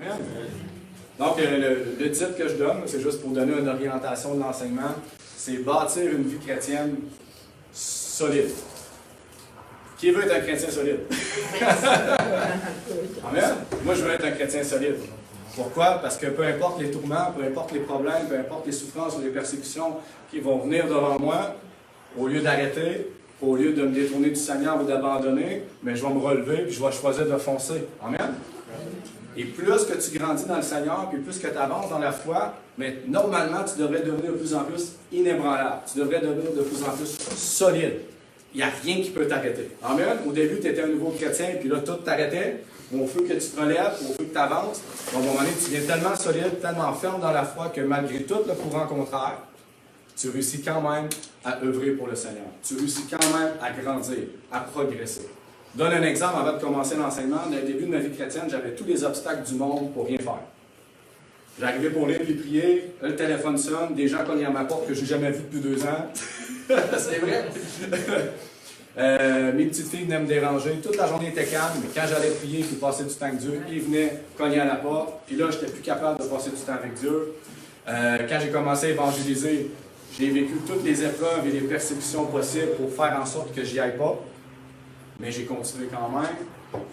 Amen. Donc, le titre que je donne, c'est juste pour donner une orientation de l'enseignement, c'est bâtir une vie chrétienne solide. Qui veut être un chrétien solide? Amen. Moi, je veux être un chrétien solide. Pourquoi? Parce que peu importe les tourments, peu importe les problèmes, peu importe les souffrances ou les persécutions qui vont venir devant moi, au lieu d'arrêter, au lieu de me détourner du Seigneur ou d'abandonner, mais je vais me relever et je vais choisir de foncer. Amen. Et plus que tu grandis dans le Seigneur, puis plus que tu avances dans la foi, mais normalement, tu devrais devenir de plus en plus inébranlable. Tu devrais devenir de plus en plus solide. Il n'y a rien qui peut t'arrêter. Amen. Au début, tu étais un nouveau chrétien, puis là, tout t'arrêtait. Au feu que tu te relèves, au feu que tu avances, à un moment donné, tu deviens tellement solide, tellement ferme dans la foi que malgré tout le courant contraire, tu réussis quand même à œuvrer pour le Seigneur. Tu réussis quand même à grandir, à progresser. Je donne un exemple avant de commencer l'enseignement. Au début de ma vie chrétienne, j'avais tous les obstacles du monde pour rien faire. J'arrivais pour lire puis prier, le téléphone sonne, des gens cognent à ma porte que je n'ai jamais vu depuis 2 ans. C'est vrai. Mes petites filles venaient me déranger. Toute la journée était calme, mais quand j'allais prier et passer du temps avec Dieu, ils venaient cogner à la porte. Puis là, je n'étais plus capable de passer du temps avec Dieu. Quand j'ai commencé à évangéliser, j'ai vécu toutes les épreuves et les persécutions possibles pour faire en sorte que j'y aille pas. Mais j'ai continué quand même.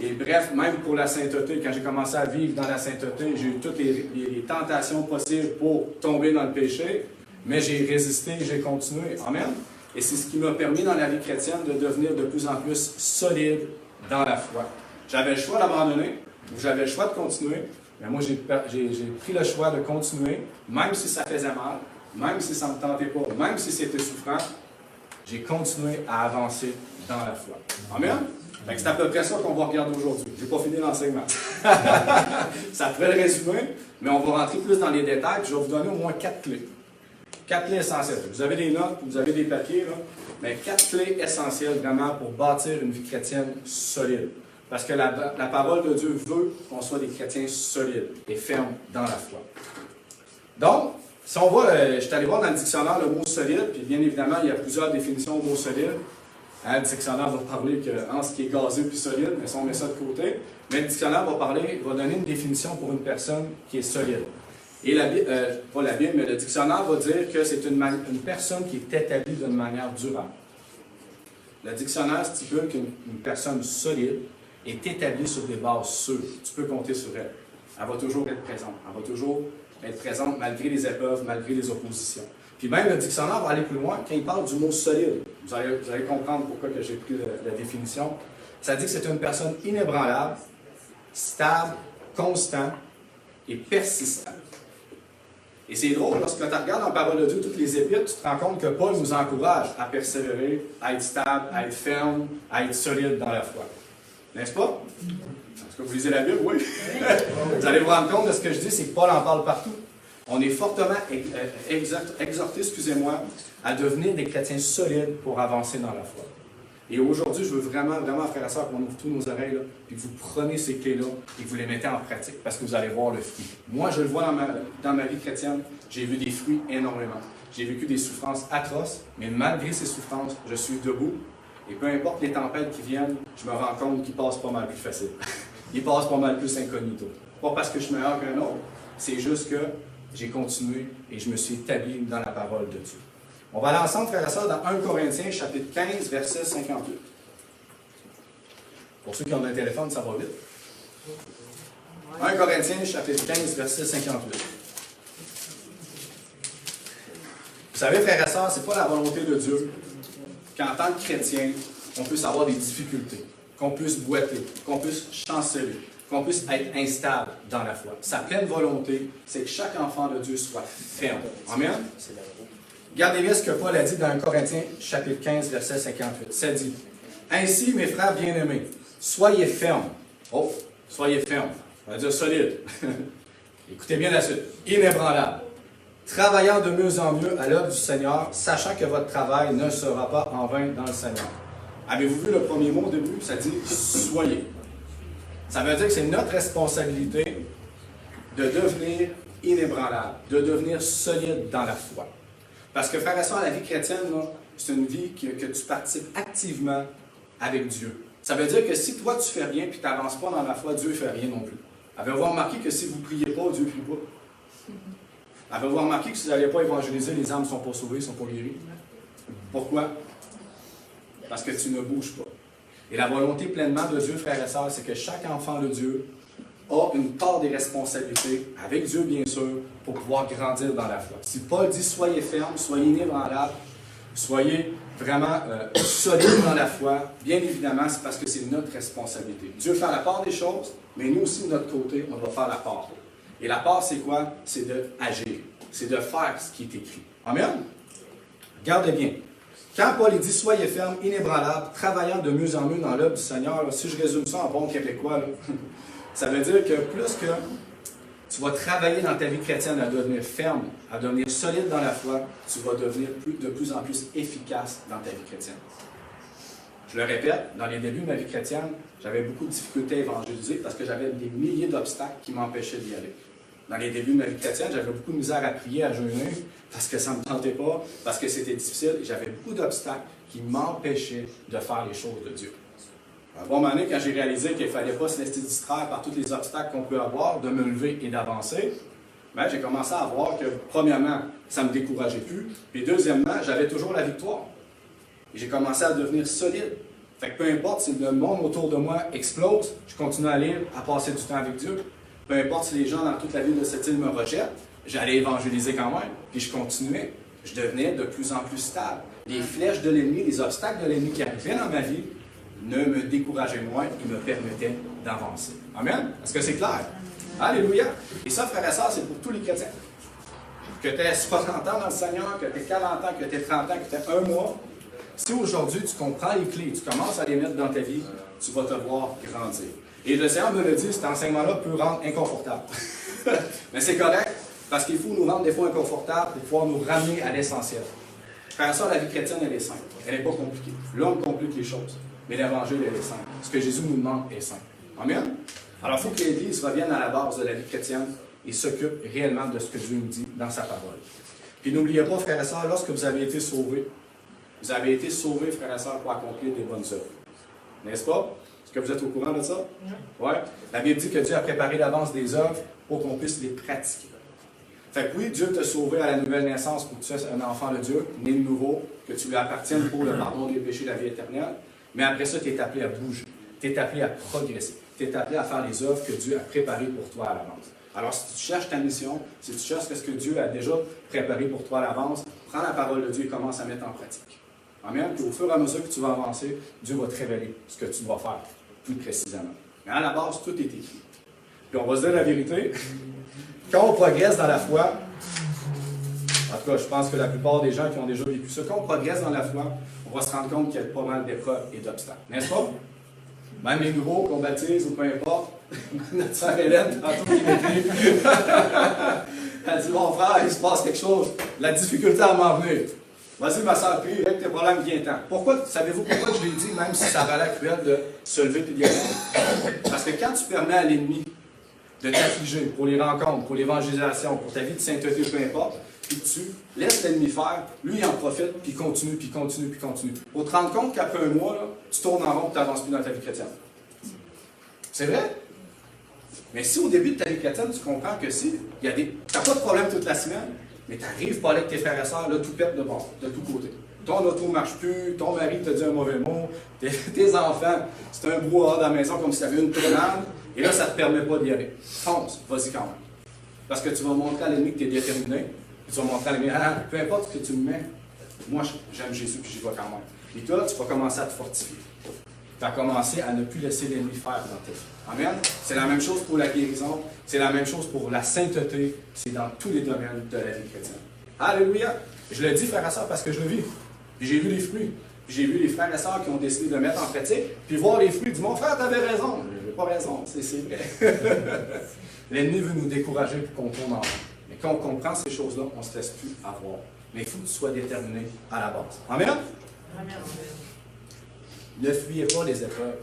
Et bref, même pour la sainteté, quand j'ai commencé à vivre dans la sainteté, j'ai eu toutes les tentations possibles pour tomber dans le péché, mais j'ai résisté et j'ai continué. Amen. Et c'est ce qui m'a permis dans la vie chrétienne de devenir de plus en plus solide dans la foi. J'avais le choix d'abandonner, ou j'avais le choix de continuer, mais moi j'ai pris le choix de continuer, même si ça faisait mal, même si ça ne me tentait pas, même si c'était souffrant, j'ai continué à avancer dans la foi. Amen? C'est à peu près ça qu'on va regarder aujourd'hui. Je n'ai pas fini l'enseignement. Ça pourrait le résumer, mais on va rentrer plus dans les détails, puis je vais vous donner au moins 4 clés. 4 clés essentielles. Vous avez des notes, vous avez des papiers, là, mais 4 clés essentielles vraiment pour bâtir une vie chrétienne solide. Parce que la parole de Dieu veut qu'on soit des chrétiens solides et fermes dans la foi. Donc, si on voit, je suis allé voir dans le dictionnaire le mot solide, puis bien évidemment, il y a plusieurs définitions au mot solide. Le dictionnaire va parler qu'en ce qui est gazeux puis solide, mais si on met ça de côté, mais le dictionnaire va donner une définition pour une personne qui est solide. Et pas la Bible, mais le dictionnaire va dire que c'est une personne qui est établie d'une manière durable. Le dictionnaire stipule qu'une personne solide est établie sur des bases sûres. Tu peux compter sur elle. Elle va toujours être présente. Elle va toujours être présente malgré les épreuves, malgré les oppositions. Puis même le dictionnaire va aller plus loin quand il parle du mot solide. Vous allez comprendre pourquoi j'ai pris la définition. Ça dit que c'est une personne inébranlable, stable, constant et persistant. Et c'est drôle, lorsque tu regardes dans la parole de Dieu, toutes les épîtres, tu te rends compte que Paul nous encourage à persévérer, à être stable, à être ferme, à être solide dans la foi. N'est-ce pas? Est-ce que vous lisez la Bible? Oui. Vous allez vous rendre compte de ce que je dis, c'est que Paul en parle partout. On est fortement exhortés, à devenir des chrétiens solides pour avancer dans la foi. Et aujourd'hui, je veux vraiment, frères et sœurs, qu'on ouvre tous nos oreilles, là, puis que vous prenez ces clés-là et que vous les mettez en pratique, parce que vous allez voir le fruit. Moi, je le vois dans ma vie chrétienne, j'ai vu des fruits énormément. J'ai vécu des souffrances atroces, mais malgré ces souffrances, je suis debout. Et peu importe les tempêtes qui viennent, je me rends compte qu'ils passent pas mal plus facile. Ils passent pas mal plus incognito. Pas parce que je suis meilleur qu'un autre, c'est juste que j'ai continué et je me suis établi dans la parole de Dieu. On va aller ensemble, frères et sœurs, dans 1 Corinthiens, chapitre 15, verset 58. Pour ceux qui ont un téléphone, ça va vite. 1 Corinthiens, chapitre 15, verset 58. Vous savez, frères et sœurs, ce n'est pas la volonté de Dieu qu'en tant que chrétien, on puisse avoir des difficultés, qu'on puisse boiter, qu'on puisse chanceler, qu'on puisse être instable dans la foi. Sa pleine volonté, c'est que chaque enfant de Dieu soit ferme. Amen? Regardez bien ce que Paul a dit dans 1 Corinthiens, chapitre 15, verset 58. Ça dit, « Ainsi, mes frères bien-aimés, soyez fermes. » Oh, soyez fermes. On va dire solide. Écoutez bien la suite. « Inébranlables. Travaillant de mieux en mieux à l'œuvre du Seigneur, sachant que votre travail ne sera pas en vain dans le Seigneur. » Avez-vous vu le premier mot au début? Ça dit « soyez ». Ça veut dire que c'est notre responsabilité de devenir inébranlable, de devenir solide dans la foi. Parce que, frères et sœurs, la vie chrétienne, c'est une vie que tu participes activement avec Dieu. Ça veut dire que si toi, tu fais rien et tu n'avances pas dans la foi, Dieu ne fait rien non plus. Avez-vous remarqué que si vous ne priez pas, Dieu ne prie pas? Avez-vous remarqué que si vous n'allez pas évangéliser, les âmes ne sont pas sauvées, ne sont pas guéries? Pourquoi? Parce que tu ne bouges pas. Et la volonté pleinement de Dieu, frères et sœurs, c'est que chaque enfant de Dieu a une part des responsabilités, avec Dieu bien sûr, pour pouvoir grandir dans la foi. Si Paul dit « Soyez fermes, soyez inébranlables, soyez vraiment solides dans la foi », bien évidemment, c'est parce que c'est notre responsabilité. Dieu fait la part des choses, mais nous aussi, de notre côté, on doit faire la part. Et la part, c'est quoi? C'est d'agir. C'est de faire ce qui est écrit. Amen? Regardez bien. Quand Paul dit « Soyez fermes, inébranlables, travaillant de mieux en mieux dans l'œuvre du Seigneur », si je résume ça en bon québécois, là, ça veut dire que plus que tu vas travailler dans ta vie chrétienne à devenir ferme, à devenir solide dans la foi, tu vas devenir de plus en plus efficace dans ta vie chrétienne. Je le répète, dans les débuts de ma vie chrétienne, j'avais beaucoup de difficultés à évangéliser parce que j'avais des milliers d'obstacles qui m'empêchaient d'y aller. Dans les débuts de ma vie chrétienne, j'avais beaucoup de misère à prier, à jeûner, parce que ça ne me tentait pas, parce que c'était difficile. J'avais beaucoup d'obstacles qui m'empêchaient de faire les choses de Dieu. À un bon moment donné, quand j'ai réalisé qu'il ne fallait pas se laisser distraire par tous les obstacles qu'on peut avoir, de me lever et d'avancer, ben, j'ai commencé à voir que, premièrement, ça ne me décourageait plus, puis deuxièmement, j'avais toujours la victoire. Et j'ai commencé à devenir solide. Fait que peu importe si le monde autour de moi explose, je continue à lire, à passer du temps avec Dieu. Peu importe si les gens dans toute la ville de cette île me rejettent, j'allais évangéliser quand même, puis je continuais. Je devenais de plus en plus stable. Les flèches de l'ennemi, les obstacles de l'ennemi qui arrivaient dans ma vie, ne me décourageaient moins, ils me permettaient d'avancer. Amen? Est-ce que c'est clair? Alléluia! Et ça, frères et sœurs, c'est pour tous les chrétiens. Que tu aies 60 ans dans le Seigneur, que tu aies 40 ans, que tu aies 30 ans, que tu aies un mois, si aujourd'hui tu comprends les clés, tu commences à les mettre dans ta vie, tu vas te voir grandir. Et le Seigneur me le dit, cet enseignement-là peut rendre inconfortable. Mais c'est correct, parce qu'il faut nous rendre des fois inconfortables pour pouvoir nous ramener à l'essentiel. Frère et sœurs, la vie chrétienne, elle est simple. Elle n'est pas compliquée. L'homme complique les choses. Mais l'Évangile, elle est simple. Ce que Jésus nous demande est simple. Amen? Alors, il faut que l'Église revienne à la base de la vie chrétienne et s'occupe réellement de ce que Dieu nous dit dans sa parole. Puis n'oubliez pas, frères et sœurs, lorsque vous avez été sauvés, frères et sœurs, pour accomplir des bonnes œuvres. N'est-ce pas? Est-ce que vous êtes au courant de ça? Oui. La Bible dit que Dieu a préparé d'avance des œuvres pour qu'on puisse les pratiquer. Fait que oui, Dieu t'a sauvé à la nouvelle naissance pour que tu sois un enfant de Dieu, né de nouveau, que tu lui appartiennes pour le pardon des péchés, la vie éternelle. Mais après ça, tu es appelé à bouger. Tu es appelé à progresser. Tu es appelé à faire les œuvres que Dieu a préparées pour toi à l'avance. Alors, si tu cherches ta mission, si tu cherches ce que Dieu a déjà préparé pour toi à l'avance, prends la parole de Dieu et commence à mettre en pratique. Amen. Puis au fur et à mesure que tu vas avancer, Dieu va te révéler ce que tu dois faire plus précisément. Mais à la base, tout est écrit. Puis on va se dire la vérité. Quand on progresse dans la foi, en tout cas, je pense que la plupart des gens qui ont déjà vécu ça, quand on progresse dans la foi, on va se rendre compte qu'il y a pas mal d'épreuves et d'obstacles. N'est-ce pas? Même les nouveaux qu'on baptise ou peu importe, notre sœur Hélène, tantôt qui m'écrit, elle dit, mon frère, il se passe quelque chose, la difficulté à m'en venir. Vas-y, ma sœur, prie, avec tes problèmes, viens-t'en. Pourquoi, savez-vous pourquoi je l'ai dit, même si ça va l'air cruel de se lever et d'y aller? Parce que quand tu permets à l'ennemi de t'affliger pour les rencontres, pour l'évangélisation, pour ta vie de sainteté, peu importe, puis tu laisses l'ennemi faire, lui il en profite, puis continue, puis continue, puis continue. Pour te rendre compte qu'après un mois, là, tu tournes en rond et tu n'avances plus dans ta vie chrétienne. C'est vrai? Mais si au début de ta vie chrétienne, tu comprends que si, tu n'as pas de problème toute la semaine, mais tu n'arrives pas avec tes frères et sœurs, là, tout pète de bord, de tous côtés. Ton auto ne marche plus, ton mari te dit un mauvais mot, tes enfants, c'est un brouhaha dans la maison comme si tu avais une tornade, et là, ça ne te permet pas d'y aller. Fonce, vas-y quand même. Parce que tu vas montrer à l'ennemi que tu es déterminé, et tu vas montrer à l'ennemi, peu importe ce que tu me mets, moi j'aime Jésus et j'y vais quand même. Et toi, tu vas commencer à te fortifier. Tu vas commencer à ne plus laisser l'ennemi faire dans ta vie. Amen? C'est la même chose pour la guérison, c'est la même chose pour la sainteté, c'est dans tous les domaines de la vie chrétienne. Alléluia! Je le dis, frère et sœur, parce que je le vis. Puis j'ai vu les fruits. Puis j'ai vu les frères et sœurs qui ont décidé de mettre en pratique, puis voir les fruits, dire, mon frère, tu avais raison. Je n'ai pas raison, c'est vrai. L'ennemi veut nous décourager pour qu'on tourne en rond. Mais quand on comprend ces choses-là, on ne se laisse plus avoir. Mais il faut que tu sois déterminé à la base. Amen? Amen. Ne fuyez pas les épreuves.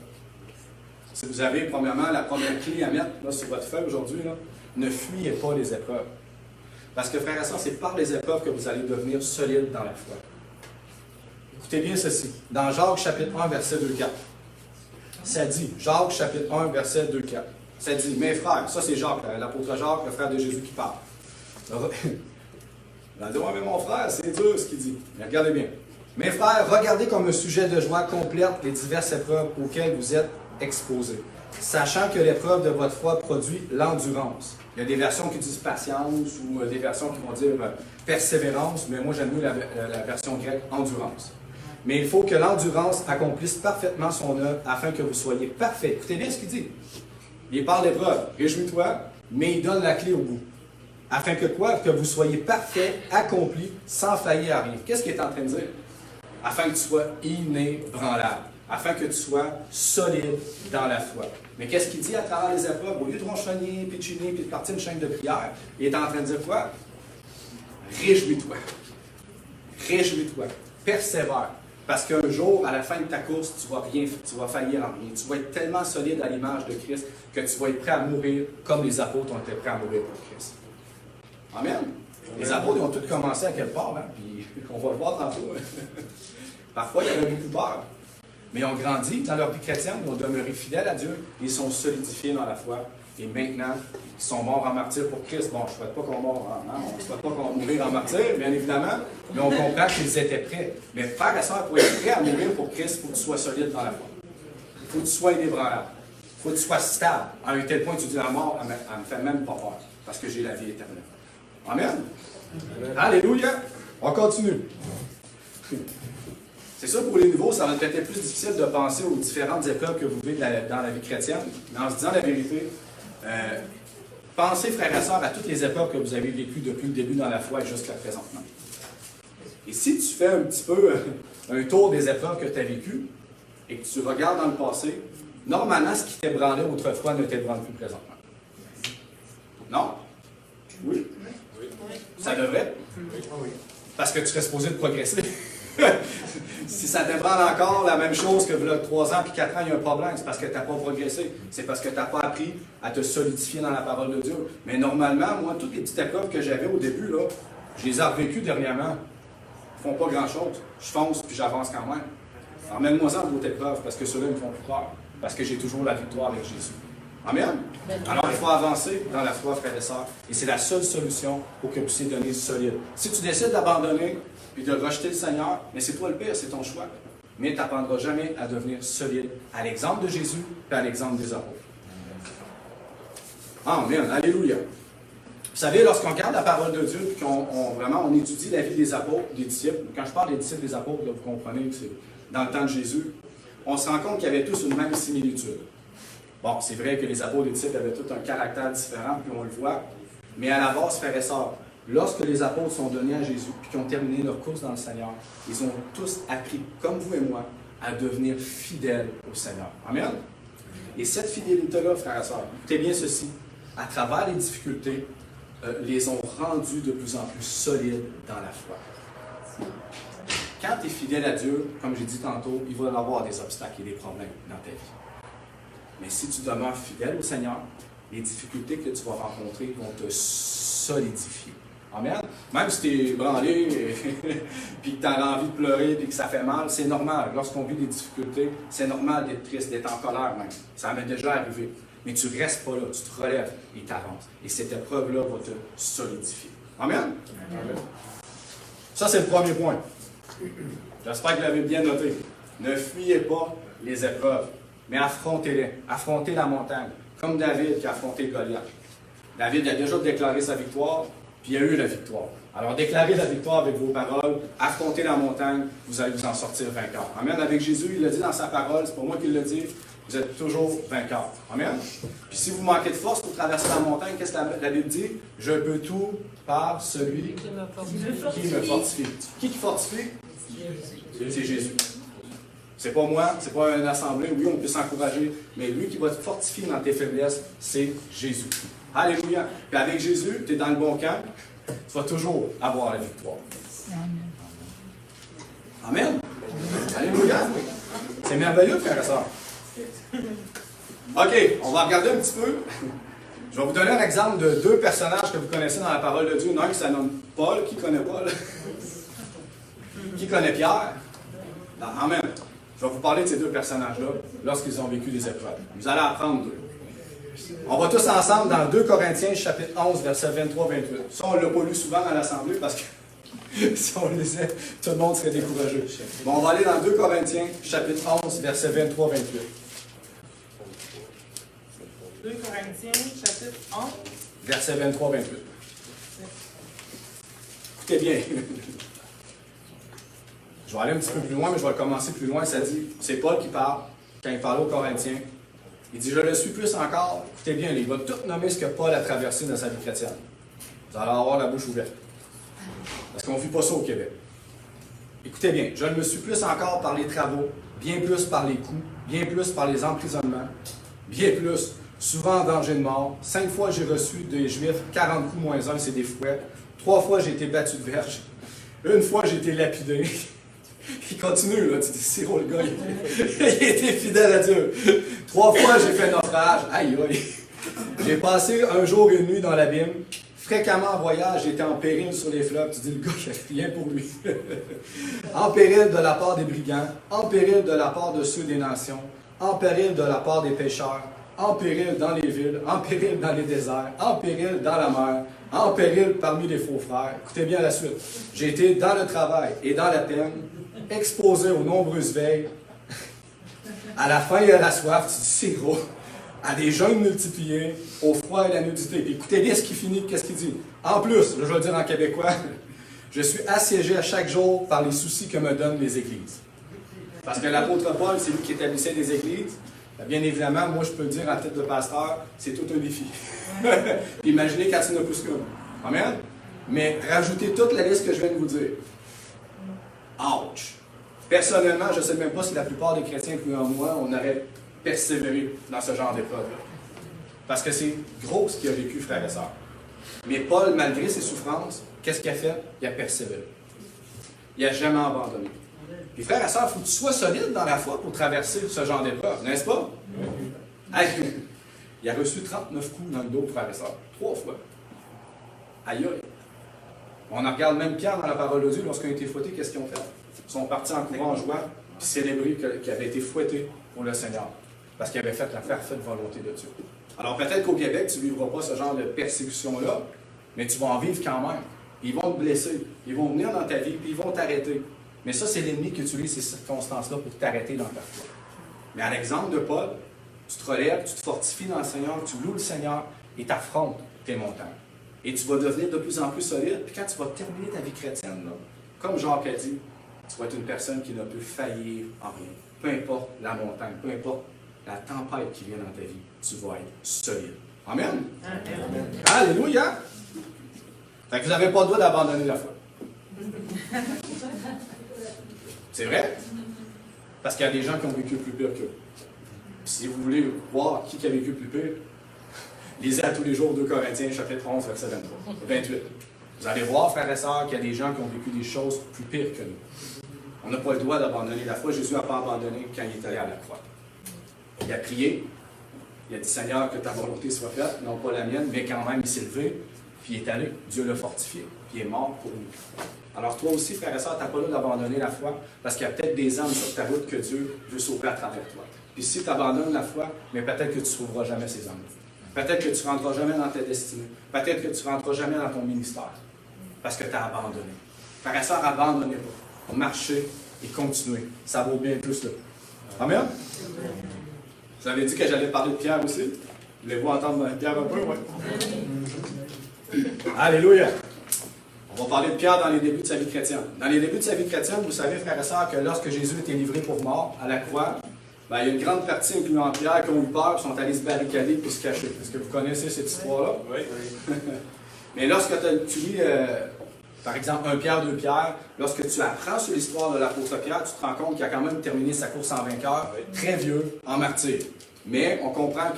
Si vous avez, premièrement, la première clé à mettre là, sur votre feuille aujourd'hui, là, ne fuyez pas les épreuves. Parce que, frères et sœurs, c'est par les épreuves que vous allez devenir solide dans la foi. Écoutez bien ceci. Dans Jacques chapitre 1, verset 2-4. Ça dit, Jacques chapitre 1, verset 2-4. Ça dit, mes frères, ça c'est Jacques, l'apôtre Jacques, le frère de Jésus qui parle. Il va dire, ouais, mais mon frère, c'est dur ce qu'il dit. Mais regardez bien. Mes frères, regardez comme un sujet de joie complète les diverses épreuves auxquelles vous êtes exposés, sachant que l'épreuve de votre foi produit l'endurance. Il y a des versions qui disent patience ou des versions qui vont dire persévérance, mais moi j'aime mieux la version grecque endurance. Mais il faut que l'endurance accomplisse parfaitement son œuvre afin que vous soyez parfaits. Écoutez bien ce qu'il dit. Il parle d'épreuve. Réjouis-toi, mais il donne la clé au bout. Afin que quoi? Que vous soyez parfaits, accomplis, sans faillir à rien. Qu'est-ce qu'il est en train de dire? Afin que tu sois inébranlable. Afin que tu sois solide dans la foi. Mais qu'est-ce qu'il dit à travers les épreuves? Au lieu de ronchonner, puis de chiner, puis de partir une chaîne de prière, il est en train de dire quoi? Réjouis-toi. Réjouis-toi. Persévère. Parce qu'un jour, à la fin de ta course, tu vas faillir en rien. Tu vas être tellement solide à l'image de Christ que tu vas être prêt à mourir comme les apôtres ont été prêts à mourir pour Christ. Amen. Les apôtres, ils ont tous commencé à quelque part, hein? Puis on va le voir tantôt. Parfois, il y avait beaucoup peur. Mais ils ont grandi dans leur vie chrétienne, ils ont demeuré fidèles à Dieu, ils sont solidifiés dans la foi. Et maintenant, ils sont morts en martyr pour Christ. Bon, je ne souhaite pas qu'on meure on ne souhaite pas qu'on mourir en martyr, bien évidemment, mais on comprend qu'ils étaient prêts. Mais frère et soeur, pour être prêt à mourir pour Christ, il faut que tu sois solide dans la foi. Il faut que tu sois inébranlable. Il faut que tu sois stable. À un tel point, tu dis la mort, elle ne me fait même pas peur, parce que j'ai la vie éternelle. Amen. Amen. Alléluia. On continue. C'est ça, pour les nouveaux, ça va peut-être être plus difficile de penser aux différentes épreuves que vous vivez dans la vie chrétienne. Mais en se disant la vérité, pensez, frères et sœurs, à toutes les épreuves que vous avez vécues depuis le début dans la foi et jusqu'à présentement. Et si tu fais un petit peu un tour des épreuves que tu as vécues et que tu regardes dans le passé, normalement, ce qui t'ébranlait autrefois ne t'ébranle plus présentement. Non? Oui? Ça devrait? Parce que tu serais supposé de progresser. Si ça t'ébranle encore la même chose que là, 3 ans puis 4 ans, il y a un problème, c'est parce que tu n'as pas progressé. C'est parce que tu n'as pas appris à te solidifier dans la parole de Dieu. Mais normalement, moi, toutes les petites épreuves que j'avais au début, là, je les ai revécues dernièrement. Ils ne font pas grand-chose. Je fonce puis j'avance quand même. Emmène-moi ça en d'autres épreuves, parce que ceux-là me font plus peur. Parce que j'ai toujours la victoire avec Jésus. Amen? Alors, il faut avancer dans la foi, frères et sœurs. Et c'est la seule solution pour que vous puissiez donner solide. Si tu décides d'abandonner puis de rejeter le Seigneur, mais c'est toi le pire, c'est ton choix. Mais tu n'apprendras jamais à devenir solide, à l'exemple de Jésus et à l'exemple des apôtres. Amen. Alléluia. Vous savez, lorsqu'on regarde la parole de Dieu et qu'on étudie la vie des apôtres, des disciples, quand je parle des disciples des apôtres, là, vous comprenez que c'est dans le temps de Jésus, on se rend compte qu'ils avaient tous une même similitude. Bon, c'est vrai que les apôtres et les disciples avaient tous un caractère différent, puis on le voit, mais à la base, frères et sœurs, lorsque les apôtres sont donnés à Jésus et qu'ils ont terminé leur course dans le Seigneur, ils ont tous appris, comme vous et moi, à devenir fidèles au Seigneur. Amen? Et cette fidélité-là, frères et sœurs, écoutez bien ceci, à travers les difficultés, les ont rendus de plus en plus solides dans la foi. Quand tu es fidèle à Dieu, comme j'ai dit tantôt, il va y avoir des obstacles et des problèmes dans ta vie. Mais si tu demeures fidèle au Seigneur, les difficultés que tu vas rencontrer vont te solidifier. Amen. Même si tu es branlé puis que tu as envie de pleurer et que ça fait mal, c'est normal. Lorsqu'on vit des difficultés, c'est normal d'être triste, d'être en colère même. Ça m'est déjà arrivé. Mais tu ne restes pas là, tu te relèves et tu avances. Et cette épreuve-là va te solidifier. Amen. Amen. Ça, c'est le premier point. J'espère que vous l'avez bien noté. Ne fuyez pas les épreuves, mais affrontez-les. Affrontez la montagne, comme David qui a affronté Goliath. David a déjà déclaré sa victoire, puis il a eu la victoire. Alors, déclarez la victoire avec vos paroles, affrontez la montagne, vous allez vous en sortir vainqueur. Amen. Avec Jésus, il l'a dit dans sa parole, c'est pas moi qui le dis, vous êtes toujours vainqueur. Amen. Puis si vous manquez de force pour traverser la montagne, qu'est-ce que la Bible dit? Je peux tout par celui qui me fortifie. Qui fortifie? C'est Jésus. C'est pas moi, c'est pas une assemblée. Oui, on peut s'encourager, mais lui qui va te fortifier dans tes faiblesses, c'est Jésus. Alléluia. Puis avec Jésus, tu es dans le bon camp, tu vas toujours avoir la victoire. Amen. Alléluia. C'est merveilleux, frères et sœurs. OK, on va regarder un petit peu. Je vais vous donner un exemple de 2 personnages que vous connaissez dans la parole de Dieu. Un qui s'appelle Paul. Qui connaît Paul? Qui connaît Pierre? Amen. Je vais vous parler de ces 2 personnages-là lorsqu'ils ont vécu des épreuves. Vous allez apprendre d'eux. On va tous ensemble dans 2 Corinthiens, chapitre 11, verset 23-28. Ça, on ne l'a pas lu souvent à l'Assemblée parce que si on le lisait, tout le monde serait découragé. Bon, on va aller dans 2 Corinthiens, chapitre 11, verset 23-28. 2 Corinthiens, chapitre 11. Verset 23-28. Écoutez bien. Je vais aller un petit peu plus loin, mais je vais commencer plus loin. Ça dit, c'est Paul qui parle, quand il parle aux Corinthiens. Il dit, je le suis plus encore. Écoutez bien, il va tout nommer ce que Paul a traversé dans sa vie chrétienne. Vous allez avoir la bouche ouverte. Parce qu'on ne vit pas ça au Québec. Écoutez bien, je le suis plus encore par les travaux, bien plus par les coups, bien plus par les emprisonnements, bien plus, souvent en danger de mort. 5 fois j'ai reçu des Juifs, 40 coups moins 1, c'est des fouets. 3 fois j'ai été battu de verge. 1 fois j'ai été lapidé. Il continue, là, tu dis, c'est gros le gars, il a été fidèle à Dieu. 3 fois j'ai fait naufrage, aïe aïe. J'ai passé 1 jour et 1 nuit dans l'abîme. Fréquemment en voyage, j'étais en péril sur les fleuves. Tu dis, le gars, il n'y a rien pour lui. En péril de la part des brigands, en péril de la part de ceux des nations, en péril de la part des pécheurs, en péril dans les villes, en péril dans les déserts, en péril dans la mer, en péril parmi les faux frères. Écoutez bien la suite. J'ai été dans le travail et dans la peine, exposé aux nombreuses veilles, à la faim et à la soif, tu dis, c'est gros, à des jeûnes multipliés, au froid et à la nudité. Puis écoutez bien ce qui finit, qu'est-ce qu'il dit. En plus, là, je vais le dire en québécois, je suis assiégé à chaque jour par les soucis que me donnent les églises. Parce que l'apôtre Paul, c'est lui qui établissait des églises. Bien évidemment, moi je peux le dire en tête de pasteur, c'est tout un défi. Imaginez quand il y en a plus qu'un. Amen? Mais rajoutez toute la liste que je viens de vous dire. Ouch! Personnellement, je ne sais même pas si la plupart des chrétiens, incluant moi, on aurait persévéré dans ce genre d'épreuve-là. Parce que c'est gros ce qu'il a vécu, frères et sœurs. Mais Paul, malgré ses souffrances, qu'est-ce qu'il a fait? Il a persévéré. Il n'a jamais abandonné. Puis frères et sœurs, il faut que tu sois solide dans la foi pour traverser ce genre d'épreuve, n'est-ce pas? Hey, il a reçu 39 coups dans le dos, frères et sœurs. 3 fois. Aïe aïe. On regarde même Pierre dans la parole de Dieu, lorsqu'ils ont été fouettés, qu'est-ce qu'ils ont fait? Ils sont partis en courant en joie, puis célébrer qu'ils avaient été fouettés pour le Seigneur. Parce qu'ils avaient fait la parfaite volonté de Dieu. Alors peut-être qu'au Québec, tu ne vivras pas ce genre de persécution-là, mais tu vas en vivre quand même. Ils vont te blesser, ils vont venir dans ta vie, puis ils vont t'arrêter. Mais ça, c'est l'ennemi qui utilise ces circonstances-là pour t'arrêter dans ta foi. Mais à l'exemple de Paul, tu te relèves, tu te fortifies dans le Seigneur, tu loues le Seigneur et tu affrontes tes montagnes. Et tu vas devenir de plus en plus solide. Puis quand tu vas terminer ta vie chrétienne, là, comme Jacques a dit, tu vas être une personne qui ne peut faillir en rien. Peu importe la montagne, peu importe la tempête qui vient dans ta vie, tu vas être solide. Amen? Amen. Alléluia! Fait que vous n'avez pas le droit d'abandonner la foi. C'est vrai? Parce qu'il y a des gens qui ont vécu plus pire qu'eux. Si vous voulez voir qui a vécu plus pire, lisez à tous les jours 2 Corinthiens, chapitre 11, verset 23, 28. Vous allez voir, frères et sœurs, qu'il y a des gens qui ont vécu des choses plus pires que nous. On n'a pas le droit d'abandonner la foi. Jésus n'a pas abandonné quand il est allé à la croix. Il a prié. Il a dit, Seigneur, que ta volonté soit faite, non pas la mienne, mais quand même, il s'est levé, puis il est allé. Dieu l'a fortifié, puis il est mort pour nous. Alors toi aussi, frères et sœurs, tu n'as pas le droit d'abandonner la foi, parce qu'il y a peut-être des âmes sur ta route que Dieu veut sauver à travers toi. Puis si tu abandonnes la foi, mais peut-être que tu ne sauveras jamais ces âmes. Peut-être que tu ne rentreras jamais dans ta destinée. Peut-être que tu ne rentreras jamais dans ton ministère. Parce que tu as abandonné. Frères et sœurs, abandonnez pas. Marchez et continuez. Ça vaut bien plus là. Amen? Vous avez dit que j'allais parler de Pierre aussi? Voulez-vous entendre Pierre un peu? Oui. Alléluia! On va parler de Pierre dans les débuts de sa vie chrétienne. Dans les débuts de sa vie chrétienne, vous savez, frères et sœurs, que lorsque Jésus était livré pour mort à la croix, il y a une grande partie, incluant Pierre, qui ont eu peur, sont allés se barricader et se cacher. Est-ce que vous connaissez cette histoire-là? Oui. Mais lorsque tu lis, par exemple, 1 Pierre, 2 Pierre, lorsque tu apprends sur l'histoire de l'apôtre Pierre, tu te rends compte qu'il a quand même terminé sa course en vainqueur, très vieux, en martyr. Mais on comprend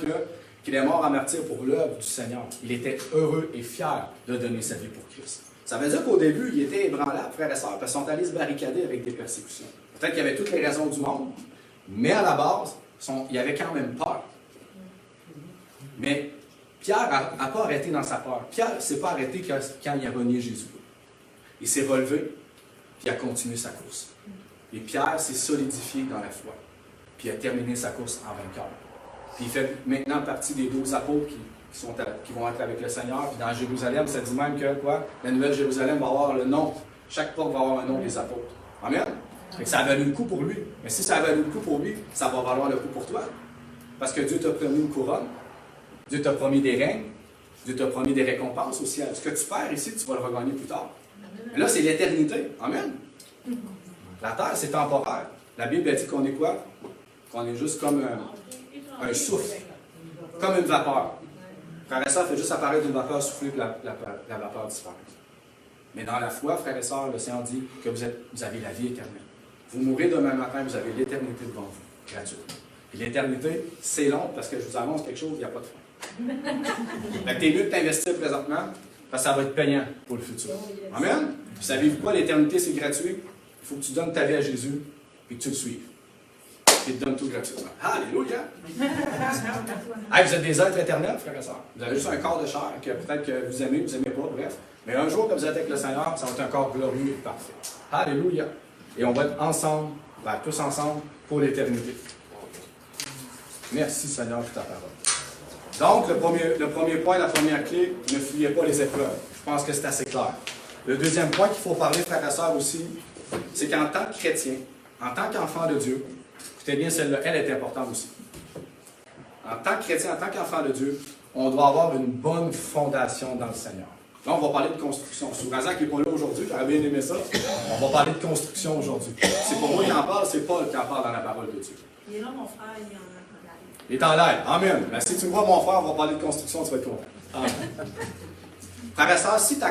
qu'il est mort en martyr pour l'œuvre du Seigneur. Il était heureux et fier de donner sa vie pour Christ. Ça veut dire qu'au début, il était ébranlable, frères et sœurs, parce qu'ils sont allés se barricader avec des persécutions. Peut-être qu'il y avait toutes les raisons du monde, mais à la base, il avait quand même peur. Mais Pierre n'a pas arrêté dans sa peur. Pierre ne s'est pas arrêté quand il a renié Jésus. Il s'est relevé, puis il a continué sa course. Et Pierre s'est solidifié dans la foi, puis il a terminé sa course en vainqueur. Puis il fait maintenant partie des 12 apôtres qui vont être avec le Seigneur. Puis dans Jérusalem, ça dit même que quoi? La Nouvelle Jérusalem va avoir le nom. Chaque porte va avoir un nom des apôtres. Amen? Fait que ça a valu le coup pour lui. Mais si ça a valu le coup pour lui, ça va valoir le coup pour toi. Parce que Dieu t'a promis une couronne. Dieu t'a promis des règnes. Dieu t'a promis des récompenses au ciel. Ce que tu perds ici, tu vas le regagner plus tard. Mais là, c'est l'éternité. Amen. La terre, c'est temporaire. La Bible dit qu'on est quoi? Qu'on est juste comme un souffle. Comme une vapeur. Frères et sœurs, fait juste apparaître une vapeur soufflée que la vapeur disparaît. Mais dans la foi, frères et sœurs, le Seigneur dit que vous avez la vie éternelle. Vous mourrez demain matin, vous avez l'éternité devant vous, gratuite. Et l'éternité, c'est long parce que je vous annonce quelque chose, il n'y a pas de fin. Donc, t'es mieux de t'investir présentement parce que ça va être payant pour le futur. Amen? Puis savez-vous quoi? L'éternité, c'est gratuit. Il faut que tu donnes ta vie à Jésus et que tu le suives. Il te donne tout gratuitement. Alléluia! Hey, vous êtes des êtres éternels, frères et sœurs. Vous avez juste un corps de chair que peut-être que vous aimez pas, bref. Mais un jour, quand vous êtes avec le Seigneur, ça va être un corps glorieux et parfait. Alléluia! Et on va être ensemble, tous ensemble, pour l'éternité. Merci Seigneur pour ta parole. Donc, le premier point, la première clé, ne fuyez pas les épreuves. Je pense que c'est assez clair. Le deuxième point qu'il faut parler, frères et sœurs, aussi, c'est qu'en tant que chrétien, en tant qu'enfant de Dieu, écoutez bien celle-là, elle est importante aussi. En tant que chrétien, en tant qu'enfant de Dieu, on doit avoir une bonne fondation dans le Seigneur. Là, on va parler de construction. Sourazak n'est pas là aujourd'hui, j'aurais bien aimé ça. On va parler de construction aujourd'hui. C'est pas moi qui en parle, c'est Paul qui en parle dans la parole de Dieu. Il est là, mon frère, il est en l'air. Il est en l'air. Amen. Mais si tu me vois, mon frère, on va parler de construction, tu vas être content. Amen. Frère et sœur, si tu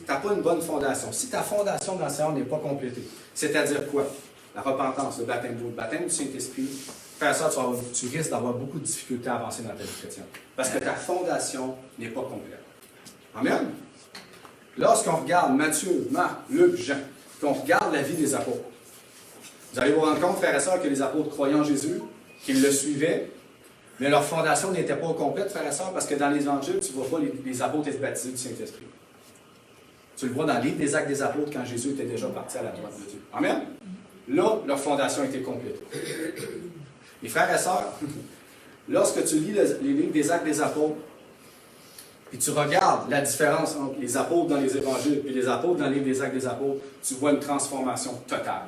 n'as pas une bonne fondation, si ta fondation dans le Seigneur n'est pas complétée, c'est-à-dire quoi? La repentance, le baptême d'eau, le baptême du Saint-Esprit, frère et sœur, tu risques d'avoir beaucoup de difficultés à avancer dans ta vie chrétienne. Parce que ta fondation n'est pas complète. Amen. Lorsqu'on regarde Matthieu, Marc, Luc, Jean, qu'on regarde la vie des apôtres, vous allez vous rendre compte, frères et sœurs, que les apôtres croyaient en Jésus, qu'ils le suivaient, mais leur fondation n'était pas complète, frères et sœurs, parce que dans l'Évangile, tu ne vois pas les apôtres être baptisés du Saint-Esprit. Tu le vois dans le livre des Actes des apôtres quand Jésus était déjà parti à la droite de Dieu. Amen. Là, leur fondation était complète. Les frères et sœurs, lorsque tu lis les livres des Actes des apôtres, et tu regardes la différence entre les apôtres dans les évangiles et les apôtres dans le livre des Actes des apôtres, tu vois une transformation totale.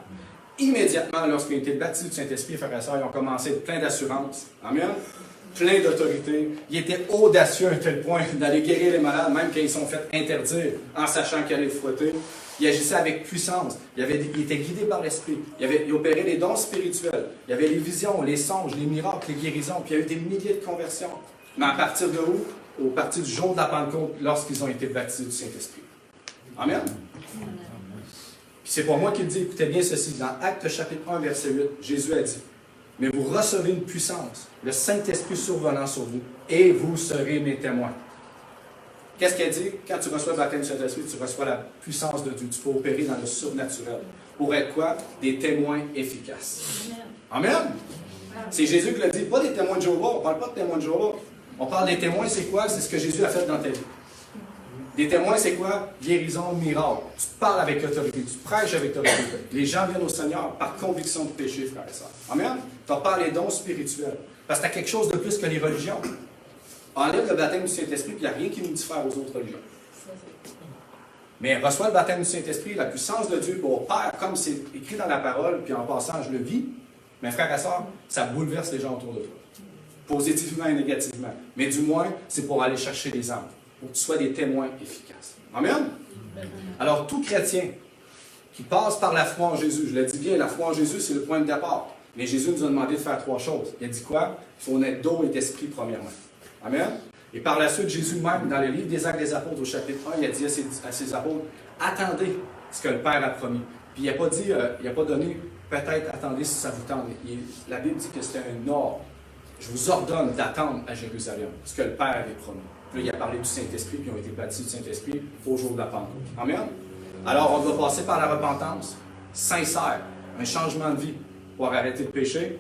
Immédiatement, lorsqu'ils ont été baptisés du Saint-Esprit, frères et sœurs, ils ont commencé à être pleins d'assurance. Amen. Plein d'autorité. Ils étaient audacieux à un tel point d'aller guérir les malades, même quand ils sont fait interdire en sachant qu'ils allaient le fouetter. Ils agissaient avec puissance. Ils étaient guidés par l'Esprit. Ils opéraient les dons spirituels. Il y avait les visions, les songes, les miracles, les guérisons. Puis il y a eu des milliers de conversions. Mais à partir de où? Au partir du jour de la Pentecôte, lorsqu'ils ont été baptisés du Saint-Esprit. Amen. Puis c'est pour moi qu'il dit, écoutez bien ceci, dans Actes chapitre 1, verset 8, Jésus a dit, « Mais vous recevez une puissance, le Saint-Esprit survenant sur vous, et vous serez mes témoins. » Qu'est-ce qu'il dit? Quand tu reçois le baptême du Saint-Esprit, tu reçois la puissance de Dieu. Tu peux opérer dans le surnaturel. Pour être quoi? Des témoins efficaces. Amen. Amen. C'est Jésus qui l'a dit, pas des témoins de Jéhovah. On ne parle pas de témoins de Jéhovah. On parle des témoins, c'est quoi? C'est ce que Jésus a fait dans ta vie. Des témoins, c'est quoi? Guérison, miracle. Tu parles avec autorité, tu prêches avec autorité. Les gens viennent au Seigneur par conviction de péché, frères et sœurs. Amen? Tu as parlé des dons spirituels. Parce que tu as quelque chose de plus que les religions. Enlève le baptême du Saint-Esprit, puis il n'y a rien qui nous diffère aux autres religions. Mais reçois le baptême du Saint-Esprit, la puissance de Dieu pour Père, comme c'est écrit dans la parole, puis en passant, je le vis. Mais frères et sœurs, ça bouleverse les gens autour de toi. Positivement et négativement. Mais du moins, c'est pour aller chercher les âmes. Pour que tu sois des témoins efficaces. Amen? Alors, tout chrétien qui passe par la foi en Jésus, je le dis bien, la foi en Jésus, c'est le point de départ. Mais Jésus nous a demandé de faire 3 choses. Il a dit quoi? Il faut naître d'eau et d'esprit, premièrement. Amen? Et par la suite, Jésus même, dans le livre des Actes des Apôtres, au chapitre 1, il a dit à ses apôtres, attendez ce que le Père a promis. Puis il n'a pas dit, il n'a pas donné, peut-être attendez si ça vous tente. La Bible dit que c'était un ordre. Je vous ordonne d'attendre à Jérusalem, ce que le Père avait promis. Puis là, il a parlé du Saint-Esprit, puis ils ont été baptisés du Saint-Esprit au jour de la Pentecôte. Amen? Alors, on doit passer par la repentance sincère, un changement de vie pour arrêter de pécher.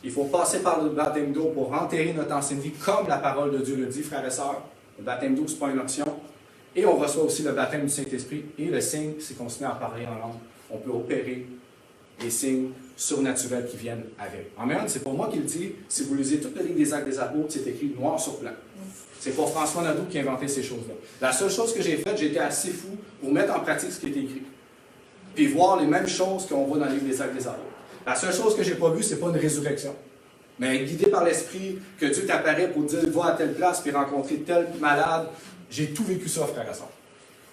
Il faut passer par le baptême d'eau pour enterrer notre ancienne vie, comme la parole de Dieu le dit, frères et sœurs. Le baptême d'eau, ce n'est pas une option. Et on reçoit aussi le baptême du Saint-Esprit. Et le signe, c'est qu'on se met à parler en langue. On peut opérer les signes surnaturels qui viennent avec. Amen. C'est pour moi qui le dit. Si vous lisez toute la Ligue des Actes des Apôtres, c'est écrit noir sur blanc. C'est pas François Nadeau qui a inventé ces choses-là. La seule chose que j'ai faite, j'ai été assez fou pour mettre en pratique ce qui est écrit. Puis voir les mêmes choses qu'on voit dans la Ligue des Actes des Apôtres. La seule chose que j'ai pas vue, c'est pas une résurrection. Mais guidé par l'Esprit, que Dieu t'apparaît pour dire, va à telle place, puis rencontrer tel malade. J'ai tout vécu ça, frère et sœur.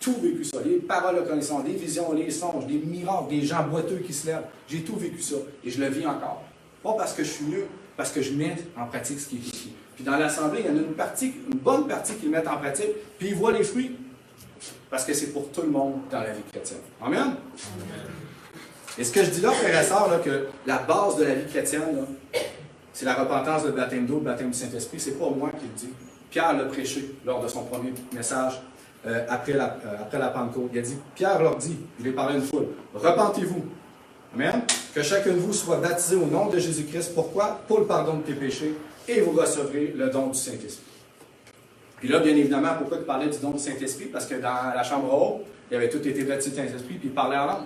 Tout vécu ça. Les paroles de connaissance, les visions, les songes, des miracles, des gens boiteux qui se lèvent. J'ai tout vécu ça. Et je le vis encore. Pas parce que je suis mieux, parce que je mets en pratique ce qui est écrit. Puis dans l'Assemblée, il y en a une bonne partie qui le mettent en pratique, puis ils voient les fruits. Parce que c'est pour tout le monde dans la vie chrétienne. Amen? Amen. Et ce que je dis là, frères et sœurs, là, que la base de la vie chrétienne, là, c'est la repentance, le baptême d'eau, le baptême du Saint-Esprit. C'est pas moi qui le dis. Pierre l'a prêché lors de son premier message après la Pentecôte. Il a dit, Pierre leur dit, il lui parlait à une foule, repentez-vous. Amen. Que chacun de vous soit baptisé au nom de Jésus-Christ. Pourquoi? Pour le pardon de tes péchés. Et vous recevrez le don du Saint-Esprit. Puis là, bien évidemment, pourquoi il parlait du don du Saint-Esprit? Parce que dans la chambre haute, il avait tout été baptisé du Saint-Esprit, puis il parlait en langue.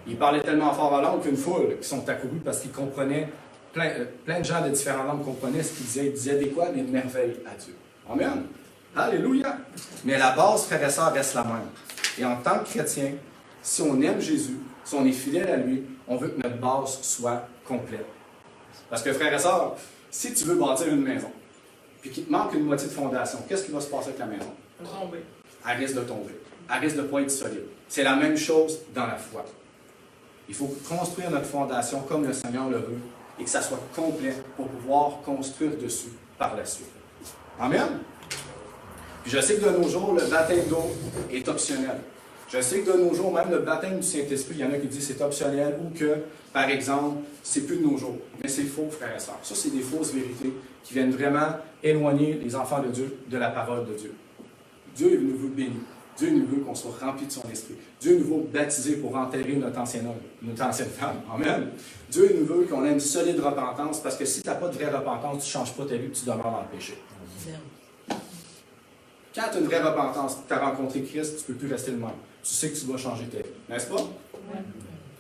Il parlait tellement fort en langue qu'une foule qui sont accourus parce qu'ils comprenaient, plein de gens de différentes langues comprenaient ce qu'il disait. Il disait des quoi? Des merveilles à Dieu. Amen. Alléluia. Mais la base, frères et sœurs, reste la même. Et en tant que chrétien, si on aime Jésus, si on est fidèle à lui, on veut que notre base soit complète. Parce que, frères et sœurs, si tu veux bâtir une maison, puis qu'il te manque une moitié de fondation, qu'est-ce qui va se passer avec la maison? Tomber. Elle risque de tomber. Elle risque de ne pas être solide. C'est la même chose dans la foi. Il faut construire notre fondation comme le Seigneur le veut et que ça soit complet pour pouvoir construire dessus par la suite. Amen? Puis je sais que de nos jours, le baptême d'eau est optionnel. Je sais que de nos jours, même le baptême du Saint-Esprit, il y en a qui disent que c'est optionnel ou que, par exemple, c'est plus de nos jours. Mais c'est faux, frères et sœurs. Ça, c'est des fausses vérités qui viennent vraiment éloigner les enfants de Dieu de la parole de Dieu. Dieu nous veut bénir. Dieu nous veut qu'on soit rempli de son esprit. Dieu nous veut baptiser pour enterrer notre ancien homme, notre ancienne femme. Amen. Dieu nous veut qu'on ait une solide repentance parce que si tu n'as pas de vraie repentance, tu ne changes pas ta vie et tu demeures dans le péché. Quand tu as une vraie repentance, tu as rencontré Christ, tu ne peux plus rester le même. Tu sais que tu dois changer ta vie. N'est-ce pas?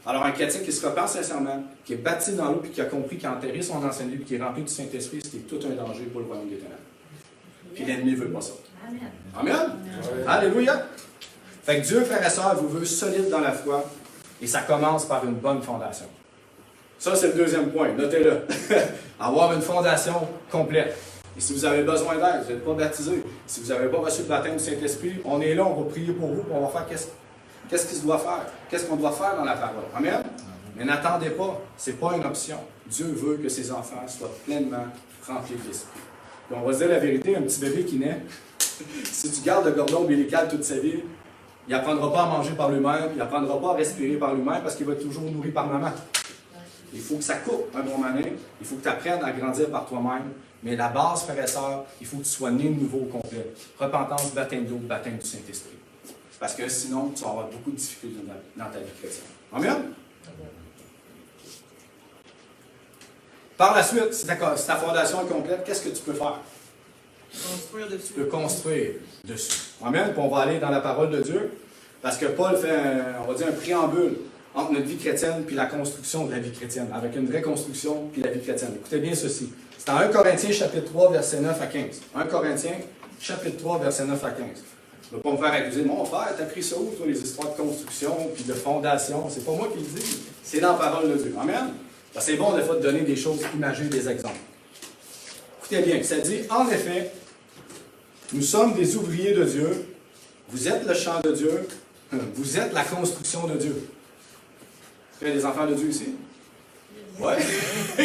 Alors, un chrétien qui se repent sincèrement, qui est baptisé dans l'eau et qui a compris qu'il a enterré son ancienne vie et qui est rempli du Saint-Esprit, c'était tout un danger pour le royaume des ténèbres. Puis l'ennemi ne veut pas ça. Amen. Amen. Amen. Alléluia. Fait que Dieu, frères et sœurs, vous veut solide dans la foi et ça commence par une bonne fondation. Ça, c'est le deuxième point. Notez-le. Avoir une fondation complète. Et si vous avez besoin d'aide, vous n'êtes pas baptisé, si vous n'avez pas reçu le baptême du Saint-Esprit, on est là, on va prier pour vous, puis on va faire qu'est-ce qu'il se doit faire, qu'est-ce qu'on doit faire dans la parole. Amen? Mais n'attendez pas, ce n'est pas une option. Dieu veut que ses enfants soient pleinement remplis de l'Esprit. On va se dire la vérité, un petit bébé qui naît, si tu gardes le cordon ombilical toute sa vie, il n'apprendra pas à manger par lui-même, il n'apprendra pas à respirer par lui-même parce qu'il va être toujours nourri par maman. Il faut que ça coupe un bon moment, il faut que tu apprennes à grandir par toi-même. Mais la base, frères et sœurs, il faut que tu sois né de nouveau au complet. Repentance, baptême d'eau, baptême du Saint-Esprit. Parce que sinon, tu vas avoir beaucoup de difficultés dans ta vie chrétienne. Amen? Par la suite, si ta fondation est complète, qu'est-ce que tu peux faire? Construire dessus. Tu peux construire dessus. Amen? Puis on va aller dans la parole de Dieu. Parce que Paul fait, on va dire, un préambule entre notre vie chrétienne puis la construction de la vie chrétienne. Avec une vraie construction puis la vie chrétienne. Écoutez bien ceci. C'est dans 1 Corinthiens, chapitre 3, versets 9 à 15. 1 Corinthiens, chapitre 3, versets 9 à 15. Je ne vais pas me faire accuser. Mon frère, t'as pris ça où, toi, les histoires de construction puis de fondation? C'est pas moi qui le dis. C'est dans la parole de Dieu. Amen? C'est bon, des fois, de donner des choses imagées, des exemples. Écoutez bien, ça dit, en effet, nous sommes des ouvriers de Dieu. Vous êtes le champ de Dieu. Vous êtes la construction de Dieu. Il y a des enfants de Dieu ici? Ouais,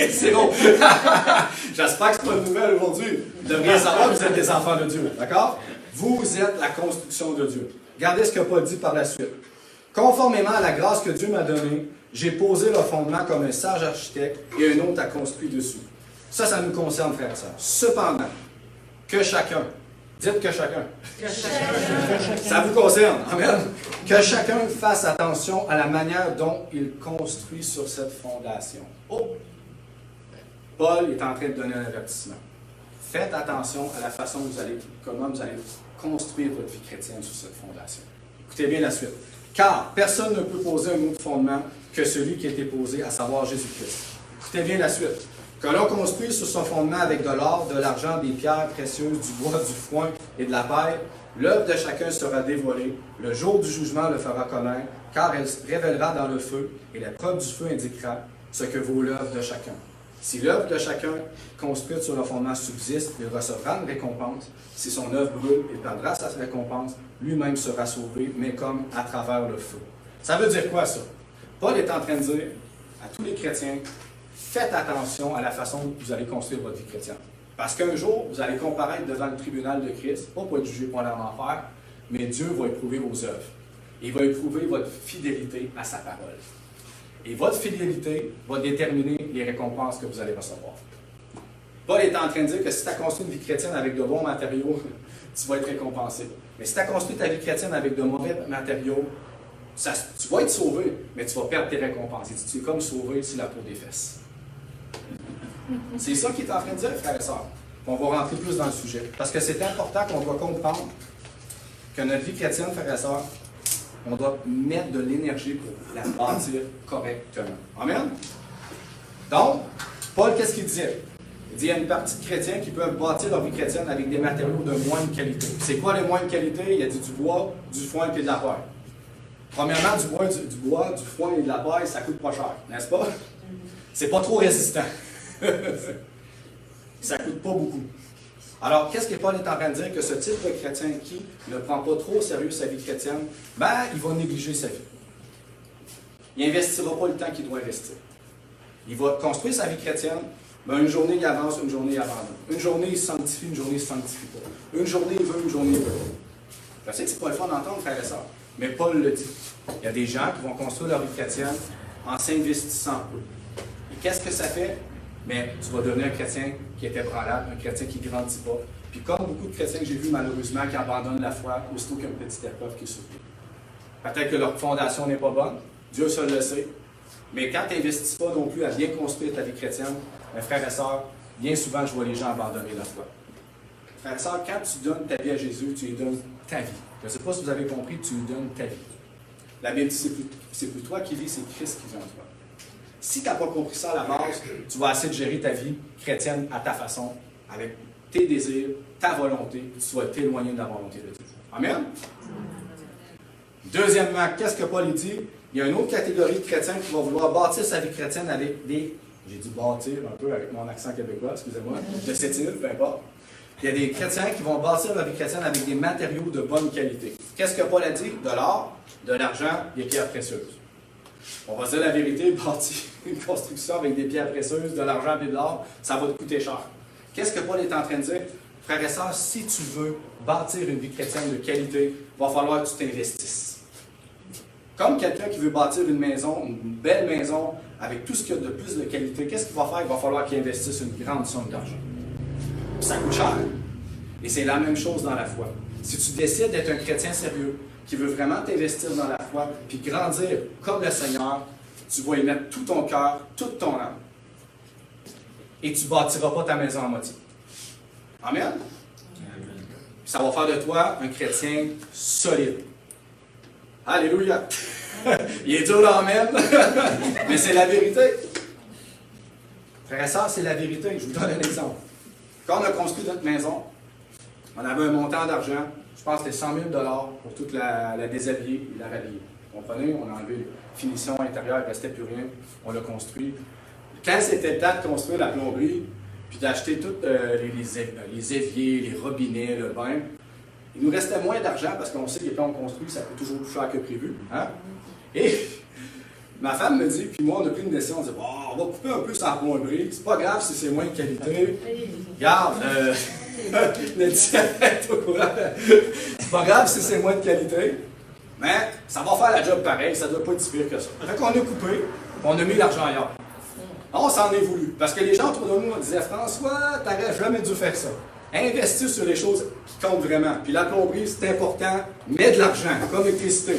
c'est bon. J'espère que ce n'est pas une nouvelle aujourd'hui. Vous devriez savoir que vous êtes des enfants de Dieu. D'accord? Vous êtes la construction de Dieu. Regardez ce que Paul dit par la suite. Conformément à la grâce que Dieu m'a donnée, j'ai posé le fondement comme un sage architecte et un autre a construit dessus. Ça nous concerne, frères et sœurs. Cependant, que chacun, dites que chacun. Ça vous concerne. Amen. Que chacun fasse attention à la manière dont il construit sur cette fondation. Oh! Paul est en train de donner un avertissement. Faites attention à la façon comment vous allez construire votre vie chrétienne sur cette fondation. Écoutez bien la suite. Car personne ne peut poser un autre fondement que celui qui a été posé, à savoir Jésus-Christ. Écoutez bien la suite. Que l'on construise sur son fondement avec de l'or, de l'argent, des pierres précieuses, du bois, du foin et de la paille, l'œuvre de chacun sera dévoilée. Le jour du jugement le fera connaître, car elle se révélera dans le feu, et la preuve du feu indiquera ce que vaut l'œuvre de chacun. Si l'œuvre de chacun construite sur le fondement subsiste, il recevra une récompense. Si son œuvre brûle, il perdra sa récompense. Lui-même sera sauvé, mais comme à travers le feu. Ça veut dire quoi, ça? Paul est en train de dire à tous les chrétiens, faites attention à la façon dont vous allez construire votre vie chrétienne. Parce qu'un jour, vous allez comparaître devant le tribunal de Christ, pas pour être jugé pour l'enfer, mais Dieu va éprouver vos œuvres. Il va éprouver votre fidélité à sa parole. Et votre fidélité va déterminer les récompenses que vous allez recevoir. Paul est en train de dire que si tu as construit une vie chrétienne avec de bons matériaux, tu vas être récompensé. Mais si tu as construit ta vie chrétienne avec de mauvais matériaux, tu vas être sauvé, mais tu vas perdre tes récompenses. Et tu es comme sauvé sur la peau des fesses. C'est ça qu'il est en train de dire, frères et sœurs. On va rentrer plus dans le sujet. Parce que c'est important qu'on doit comprendre que notre vie chrétienne, frères et sœurs, on doit mettre de l'énergie pour la bâtir correctement. Amen? Donc, Paul, qu'est-ce qu'il disait? Il dit qu'il y a une partie de chrétiens qui peuvent bâtir leur vie chrétienne avec des matériaux de moindre qualité. C'est quoi les moindres qualités? Il a dit du bois, du foin et de la paille. Premièrement, du bois, du foin et de la paille, ça coûte pas cher, n'est-ce pas? C'est pas trop résistant. Ça coûte pas beaucoup. Alors, qu'est-ce que Paul est en train de dire? Que ce type de chrétien qui ne prend pas trop au sérieux sa vie chrétienne, il va négliger sa vie. Il n'investira pas le temps qu'il doit investir. Il va construire sa vie chrétienne, une journée il avance, une journée il abandonne. Une journée il se sanctifie, une journée il ne se sanctifie pas. Une journée il veut, une journée il veut pas. Je sais que c'est pas le fun d'entendre, frères et sœurs, mais Paul le dit. Il y a des gens qui vont construire leur vie chrétienne en s'investissant peu. Et qu'est-ce que ça fait? Mais tu vas devenir un chrétien qui est ébranlable, un chrétien qui ne grandit pas. Puis comme beaucoup de chrétiens que j'ai vus malheureusement qui abandonnent la foi aussitôt qu'il y a une petite épreuve qui souffre. Peut-être que leur fondation n'est pas bonne, Dieu seul le sait. Mais quand tu n'investis pas non plus à bien construire ta vie chrétienne, mes frères et sœurs, bien souvent je vois les gens abandonner la foi. Frères et sœurs, quand tu donnes ta vie à Jésus, tu lui donnes ta vie. Je ne sais pas si vous avez compris, tu lui donnes ta vie. La Bible dit, c'est plus toi qui vis, c'est Christ qui vit en toi. Si tu n'as pas compris ça à la base, tu vas essayer de gérer ta vie chrétienne à ta façon, avec tes désirs, ta volonté, et tu vas t'éloigner de la volonté de Dieu. Amen? Deuxièmement, qu'est-ce que Paul dit? Il y a une autre catégorie de chrétiens qui va vouloir bâtir sa vie chrétienne avec des... J'ai dit bâtir un peu avec mon accent québécois, excusez-moi, de cette île, peu importe. Il y a des chrétiens qui vont bâtir leur vie chrétienne avec des matériaux de bonne qualité. Qu'est-ce que Paul a dit? De l'or, de l'argent, des pierres précieuses. On va se dire la vérité, bâtir une construction avec des pierres précieuses, de l'argent et de l'or, ça va te coûter cher. Qu'est-ce que Paul est en train de dire? Frères et sœurs, si tu veux bâtir une vie chrétienne de qualité, il va falloir que tu t'investisses. Comme quelqu'un qui veut bâtir une maison, une belle maison, avec tout ce qu'il y a de plus de qualité, qu'est-ce qu'il va faire? Il va falloir qu'il investisse une grande somme d'argent. Ça coûte cher. Et c'est la même chose dans la foi. Si tu décides d'être un chrétien sérieux, qui veut vraiment t'investir dans la foi, puis grandir comme le Seigneur, tu vas y mettre tout ton cœur, toute ton âme. Et tu ne bâtiras pas ta maison à moitié. Amen? Ça va faire de toi un chrétien solide. Alléluia! Il est dur l'amen, mais c'est la vérité. Frères et sœurs, c'est la vérité. Je vous donne un exemple. Quand on a construit notre maison, on avait un montant d'argent, je pense que c'était 100 000 $ pour toute la déshabiller et la rhabiller. Vous comprenez? On a enlevé la finition intérieure, il ne restait plus rien, on l'a construit. Quand c'était le temps de construire la plomberie, puis d'acheter tous les éviers, les robinets, le bain, il nous restait moins d'argent parce qu'on sait que quand on construit, ça coûte toujours plus cher que prévu. Hein? Et ma femme me dit, puis moi on a pris une décision, on dit bon, on va couper un peu sur la plomberie, c'est pas grave si c'est moins de qualité. Regarde, c'est pas grave si c'est moins de qualité, mais ça va faire la job pareil, ça ne doit pas être si pire que ça. Fait qu'on a coupé, on a mis l'argent ailleurs. On s'en est voulu. Parce que les gens autour de nous disaient François, t'aurais jamais dû faire ça. Investir sur les choses qui comptent vraiment. Puis la plomberie, c'est important, mets de l'argent, comme l'électricité.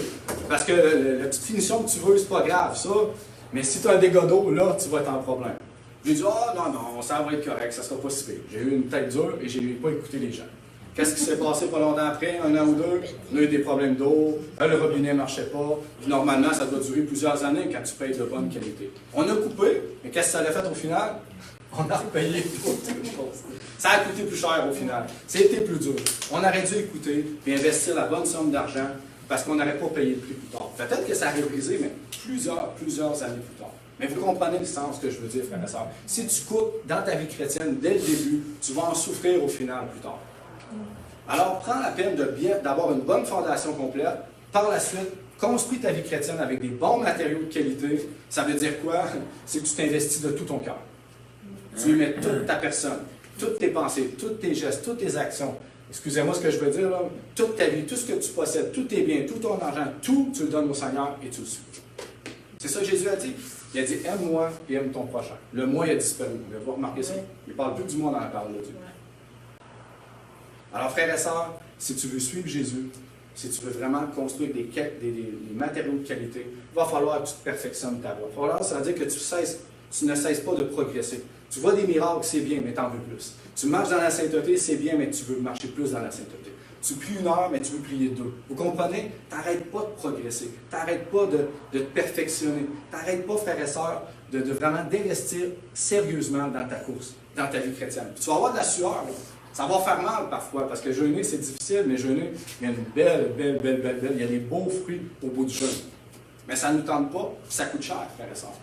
Parce que la petite finition que tu veux, c'est pas grave, ça. Mais si tu as un dégât d'eau, là, tu vas être en problème. J'ai dit, non, ça va être correct, ça sera pas si pire. J'ai eu une tête dure et j'ai pas écouté les gens. Qu'est-ce qui s'est passé pas longtemps après, un an ou deux? On a eu des problèmes d'eau, le robinet ne marchait pas. Normalement, ça doit durer plusieurs années quand tu payes de bonne qualité. On a coupé, mais qu'est-ce que ça a fait au final? On a repayé d'autres choses. Ça a coûté plus cher au final. C'était plus dur. On aurait dû écouter et investir la bonne somme d'argent parce qu'on n'aurait pas payé le prix plus tard. Peut-être que ça aurait brisé, mais plusieurs années plus tard. Mais vous comprenez le sens que je veux dire, frères et sœurs. Si tu coupes dans ta vie chrétienne dès le début, tu vas en souffrir au final plus tard. Alors, prends la peine d'avoir une bonne fondation complète. Par la suite, construis ta vie chrétienne avec des bons matériaux de qualité. Ça veut dire quoi? C'est que tu t'investis de tout ton cœur. Tu y mets toute ta personne, toutes tes pensées, tous tes gestes, toutes tes actions. Excusez-moi ce que je veux dire, là. Toute ta vie, tout ce que tu possèdes, tous tes biens, tout ton argent, tout, tu le donnes au Seigneur et tu le suis. C'est ça que Jésus a dit. Il a dit, aime-moi et aime ton prochain. Le moi il a disparu. Vous avez remarqué ça? Il ne parle plus du moi dans la parole de Dieu. Alors, frères et sœurs, si tu veux suivre Jésus, si tu veux vraiment construire des matériaux de qualité, il va falloir que tu te perfectionnes ta voie. Il va falloir, ça veut dire que tu ne cesses pas de progresser. Tu vois des miracles, c'est bien, mais tu en veux plus. Tu marches dans la sainteté, c'est bien, mais tu veux marcher plus dans la sainteté. Tu pries 1 heure, mais tu veux prier 2. Vous comprenez? Tu n'arrêtes pas de progresser. Tu n'arrêtes pas de te perfectionner. Tu n'arrêtes pas, frères et sœurs, de vraiment d'investir sérieusement dans ta course, dans ta vie chrétienne. Puis tu vas avoir de la sueur. Là. Ça va faire mal parfois, parce que jeûner, c'est difficile, mais jeûner, il y a une belle. Il y a des beaux fruits au bout du jeûne. Mais ça ne nous tente pas, ça coûte cher, frères et sœurs.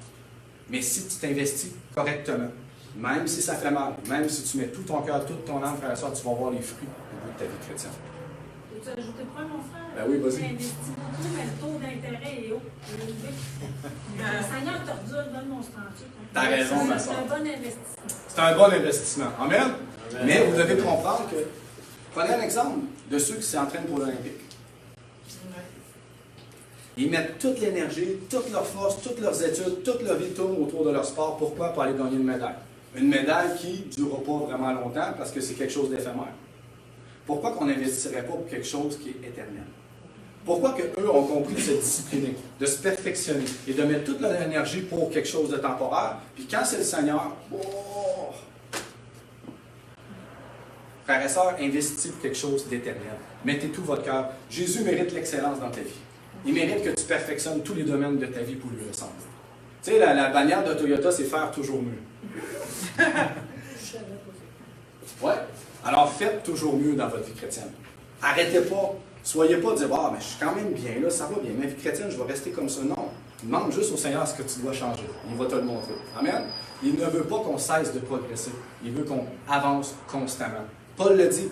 Mais si tu t'investis correctement, même si ça fait mal, même si tu mets tout ton cœur, toute ton âme, frère et sœur, tu vas voir les fruits au bout de ta vie chrétienne. Peux-tu ajouter quoi, mon frère? Ben oui, vas-y. J'ai investi beaucoup, mais le taux d'intérêt est haut. Le Seigneur t'ordure, donne mon stantier. T'as raison, ma C'est soeur. un bon investissement. C'est un bon investissement. Amen? Mais vous devez comprendre que, prenez un exemple de ceux qui s'entraînent pour l'Olympique. Ils mettent toute l'énergie, toute leur force, toutes leurs études, toute leur vie tourne autour de leur sport. Pourquoi? Pour aller gagner une médaille. Une médaille qui ne durera pas vraiment longtemps parce que c'est quelque chose d'éphémère. Pourquoi qu'on n'investirait pas pour quelque chose qui est éternel? Pourquoi qu'eux ont compris de se discipliner, de se perfectionner et de mettre toute leur énergie pour quelque chose de temporaire, puis quand c'est le Seigneur, oh! Frères et sœurs, investissez pour quelque chose d'éternel. Mettez tout votre cœur. Jésus mérite l'excellence dans ta vie. Il mérite que tu perfectionnes tous les domaines de ta vie pour lui ressembler. Tu sais, la bannière de Toyota, c'est faire toujours mieux. Ouais. Alors faites toujours mieux dans votre vie chrétienne. Arrêtez pas. Soyez pas de dire, ah, mais je suis quand même bien là, ça va bien. Ma vie chrétienne, je vais rester comme ça. Non. Demande juste au Seigneur ce que tu dois changer. Il va te le montrer. Amen. Il ne veut pas qu'on cesse de progresser. Il veut qu'on avance constamment. Paul le dit,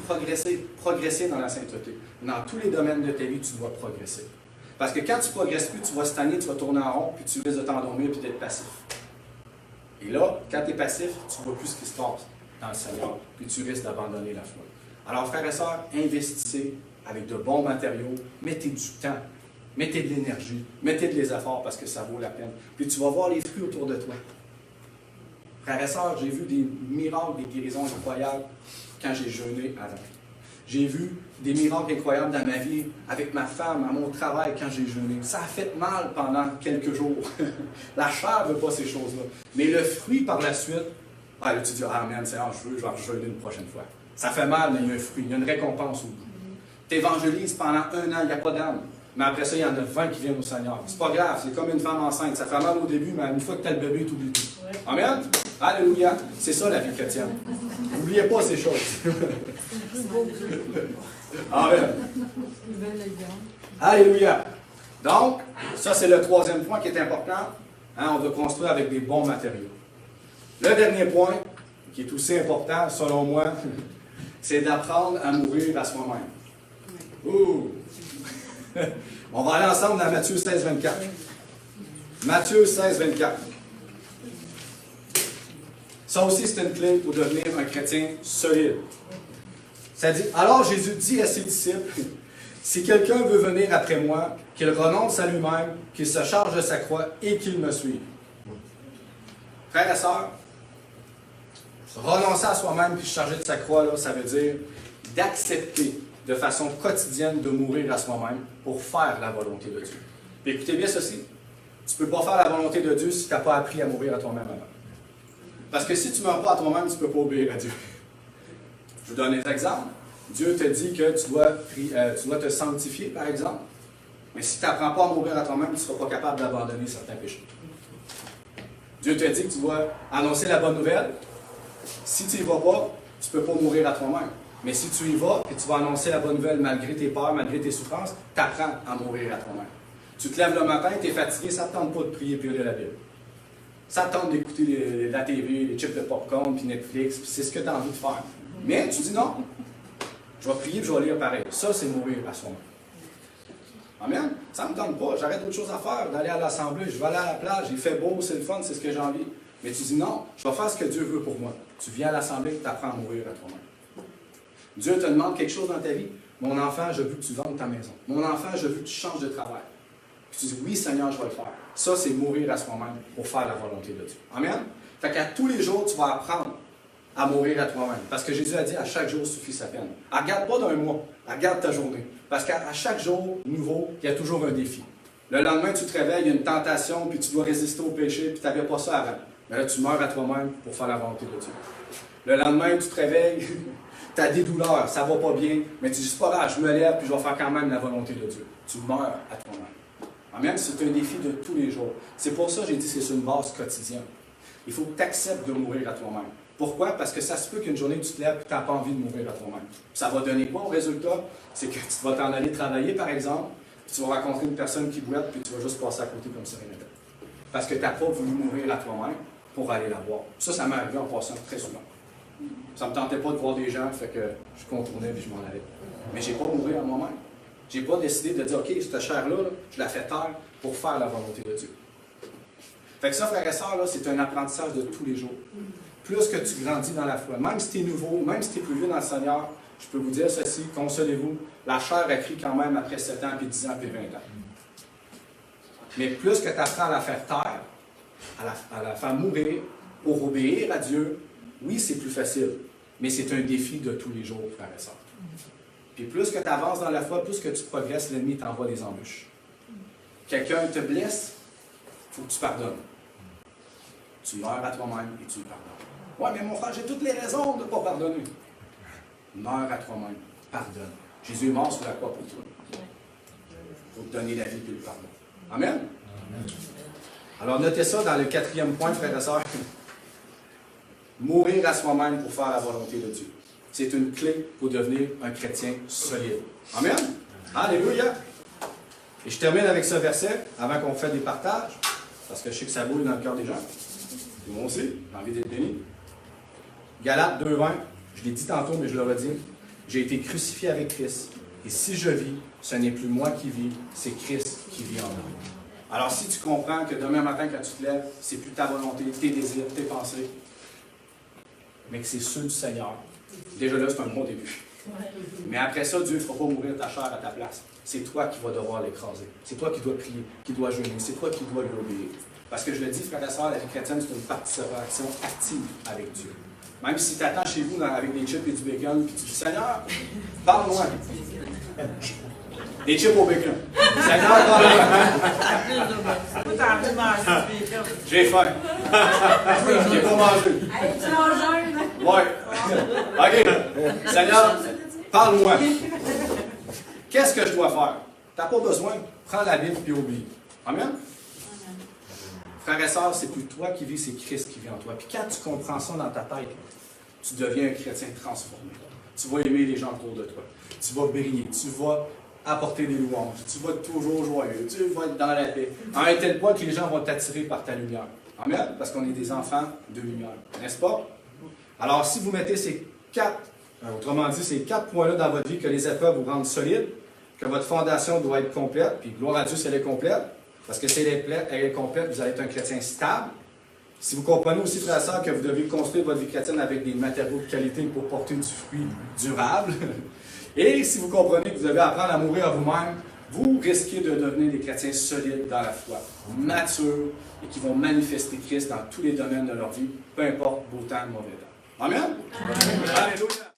progresser dans la sainteté. Dans tous les domaines de ta vie, tu dois progresser. Parce que quand tu ne progresses plus, tu vas stagner, tu vas tourner en rond, puis tu risques de t'endormir et d'être passif. Et là, quand tu es passif, tu ne vois plus ce qui se passe dans le Seigneur, puis tu risques d'abandonner la foi. Alors, frères et sœurs, investissez avec de bons matériaux, mettez du temps, mettez de l'énergie, mettez de efforts parce que ça vaut la peine. Puis tu vas voir les fruits autour de toi. Frères et sœurs, j'ai vu des miracles, des guérisons incroyables quand j'ai jeûné avant. J'ai vu des miracles incroyables dans ma vie, avec ma femme, à mon travail, quand j'ai jeûné. Ça a fait mal pendant quelques jours. La chair ne veut pas ces choses-là. Mais le fruit par la suite, là, tu dis, ah man, Seigneur, je vais jeûner une prochaine fois. Ça fait mal, mais il y a un fruit, il y a une récompense au bout. Tu évangélises pendant 1 an, il n'y a pas d'âme. Mais après ça, il y en a 20 qui viennent au Seigneur. C'est pas grave, c'est comme une femme enceinte. Ça fait mal au début, mais une fois que tu as le bébé, tu oublies tout. Amen? Alléluia. C'est ça la vie chrétienne. N'oubliez pas ces choses. Amen. Alléluia. Donc, ça c'est le 3e point qui est important. Hein, on doit construire avec des bons matériaux. Le dernier point, qui est aussi important selon moi, c'est d'apprendre à mourir à soi-même. Ouh! On va aller ensemble dans Matthieu 16, 24. Matthieu 16, 24. Ça aussi, c'est une clé pour devenir un chrétien solide. Ça dit, alors Jésus dit à ses disciples, si quelqu'un veut venir après moi, qu'il renonce à lui-même, qu'il se charge de sa croix et qu'il me suive. Frères et sœurs, renoncer à soi-même puis se charger de sa croix, là, ça veut dire d'accepter de façon quotidienne de mourir à soi-même pour faire la volonté de Dieu. Puis écoutez bien ceci, tu ne peux pas faire la volonté de Dieu si tu n'as pas appris à mourir à toi-même avant. Parce que si tu ne meurs pas à toi-même, tu ne peux pas obéir à Dieu. Je vous donne des exemples. Dieu te dit que tu dois te sanctifier, par exemple. Mais si tu n'apprends pas à mourir à toi-même, tu ne seras pas capable d'abandonner certains péchés. Dieu te dit que tu dois annoncer la bonne nouvelle. Si tu n'y vas pas, tu ne peux pas mourir à toi-même. Mais si tu y vas et tu vas annoncer la bonne nouvelle malgré tes peurs, malgré tes souffrances, tu apprends à mourir à toi-même. Tu te lèves le matin, tu es fatigué, ça ne te tente pas de prier et de lire la Bible. Ça te tente d'écouter la TV, les chips de popcorn, puis Netflix, puis c'est ce que tu as envie de faire. Mais tu dis non, je vais prier et je vais lire pareil. Ça, c'est mourir à soi-même. Amen? Ça ne me tente pas, j'arrête d'autres choses à faire, d'aller à l'assemblée, je vais aller à la plage, il fait beau, c'est le fun, c'est ce que j'ai envie. Mais tu dis non, je vais faire ce que Dieu veut pour moi. Tu viens à l'assemblée, tu apprends à mourir à toi-même. Dieu te demande quelque chose dans ta vie. Mon enfant, je veux que tu vendes ta maison. Mon enfant, je veux que tu changes de travail. Puis tu dis oui, Seigneur, je vais le faire. Ça, c'est mourir à soi-même pour faire la volonté de Dieu. Amen? Fait qu'à tous les jours, tu vas apprendre à mourir à toi-même. Parce que Jésus a dit à chaque jour suffit sa peine. Regarde pas d'un mois, regarde ta journée. Parce qu'à chaque jour nouveau, il y a toujours un défi. Le lendemain, tu te réveilles, il y a une tentation, puis tu dois résister au péché, puis tu n'avais pas ça avant. Mais là, tu meurs à toi-même pour faire la volonté de Dieu. Le lendemain, tu te réveilles, tu as des douleurs, ça ne va pas bien, mais tu dis, c'est pas grave, je me lève, puis je vais faire quand même la volonté de Dieu. Tu meurs à toi-même. Amen, c'est un défi de tous les jours. C'est pour ça que j'ai dit que c'est une base quotidienne. Il faut que tu acceptes de mourir à toi-même. Pourquoi? Parce que ça se peut qu'une journée, tu te lèves et tu n'as pas envie de mourir à toi-même. Ça va donner quoi au résultat? C'est que tu vas t'en aller travailler, par exemple, puis tu vas rencontrer une personne qui boite, puis tu vas juste passer à côté comme ça. Parce que tu n'as pas voulu mourir à toi-même pour aller la voir. Ça m'est arrivé en passant très souvent. Ça ne me tentait pas de voir des gens, fait que je contournais et je m'en allais. Mais je n'ai pas mouru à moi-même. Je n'ai pas décidé de dire, OK, cette chair-là, je la fais taire pour faire la volonté de Dieu. Fait que ça, frères et sœurs, c'est un apprentissage de tous les jours. Plus que tu grandis dans la foi, même si tu es nouveau, même si tu es plus vieux dans le Seigneur, je peux vous dire ceci, consolez-vous, la chair a cru quand même après 7 ans, puis 10 ans, puis 20 ans. Mais plus que tu apprends à la faire taire, à la faire mourir, pour obéir à Dieu, oui, c'est plus facile, mais c'est un défi de tous les jours, frères et sœurs. Puis plus que tu avances dans la foi, plus que tu progresses, l'ennemi t'envoie des embûches. Quelqu'un te blesse, il faut que tu pardonnes. Tu meurs à toi-même et tu le pardonnes. Ouais, mais mon frère, j'ai toutes les raisons de ne pas pardonner. Meurs à toi-même, pardonne. Jésus est mort sur la croix pour toi. Pour te donner la vie et le pardon. Amen? Amen. Alors notez ça dans le 4e point, frères et sœurs. Mourir à soi-même pour faire la volonté de Dieu. C'est une clé pour devenir un chrétien solide. Amen? Alléluia! Et je termine avec ce verset, avant qu'on fasse des partages, parce que je sais que ça bouille dans le cœur des gens. Et moi aussi, j'ai envie d'être béni. Galates 2,20, je l'ai dit tantôt, mais je le redis. J'ai été crucifié avec Christ. Et si je vis, ce n'est plus moi qui vis, c'est Christ qui vit en moi. Alors si tu comprends que demain matin, quand tu te lèves, c'est plus ta volonté, tes désirs, tes pensées, mais que c'est ceux du Seigneur, déjà là, c'est un bon début. Mais après ça, Dieu ne fera pas mourir ta chair à ta place. C'est toi qui vas devoir l'écraser. C'est toi qui dois prier, qui dois jeûner. C'est toi qui dois lui obéir. Parce que je le dis, frères et sœurs, la vie chrétienne, c'est une participation active avec Dieu. Même si tu attends chez vous avec des chips et du bacon, puis tu dis, Seigneur, parle-moi. Des chips au bacon. Seigneur, parle-moi. J'ai faim. J'ai pas mangé. Hey, tu en jeûne. Ouais. OK. Seigneur, parle-moi. Qu'est-ce que je dois faire? Tu n'as pas besoin. Prends la Bible et obéis. Amen? Frères et sœurs, c'est plus toi qui vis, c'est Christ qui vit en toi. Puis quand tu comprends ça dans ta tête, tu deviens un chrétien transformé. Tu vas aimer les gens autour de toi. Tu vas briller. Tu vas apporter des louanges. Tu vas être toujours joyeux. Tu vas être dans la paix. À un tel point que les gens vont t'attirer par ta lumière. Amen? Parce qu'on est des enfants de lumière. N'est-ce pas? Alors, si vous mettez ces 4, autrement dit, ces 4 points-là dans votre vie, que les épreuves vous rendent solide, que votre fondation doit être complète, puis gloire à Dieu si elle est complète, parce que si elle est complète, vous allez être un chrétien stable. Si vous comprenez aussi, frères et sœurs, que vous devez construire votre vie chrétienne avec des matériaux de qualité pour porter du fruit durable, et si vous comprenez que vous devez apprendre à mourir à vous-même, vous risquez de devenir des chrétiens solides dans la foi, matures, et qui vont manifester Christ dans tous les domaines de leur vie, peu importe beau temps ou mauvais temps. Amen? Amen. Alléluia!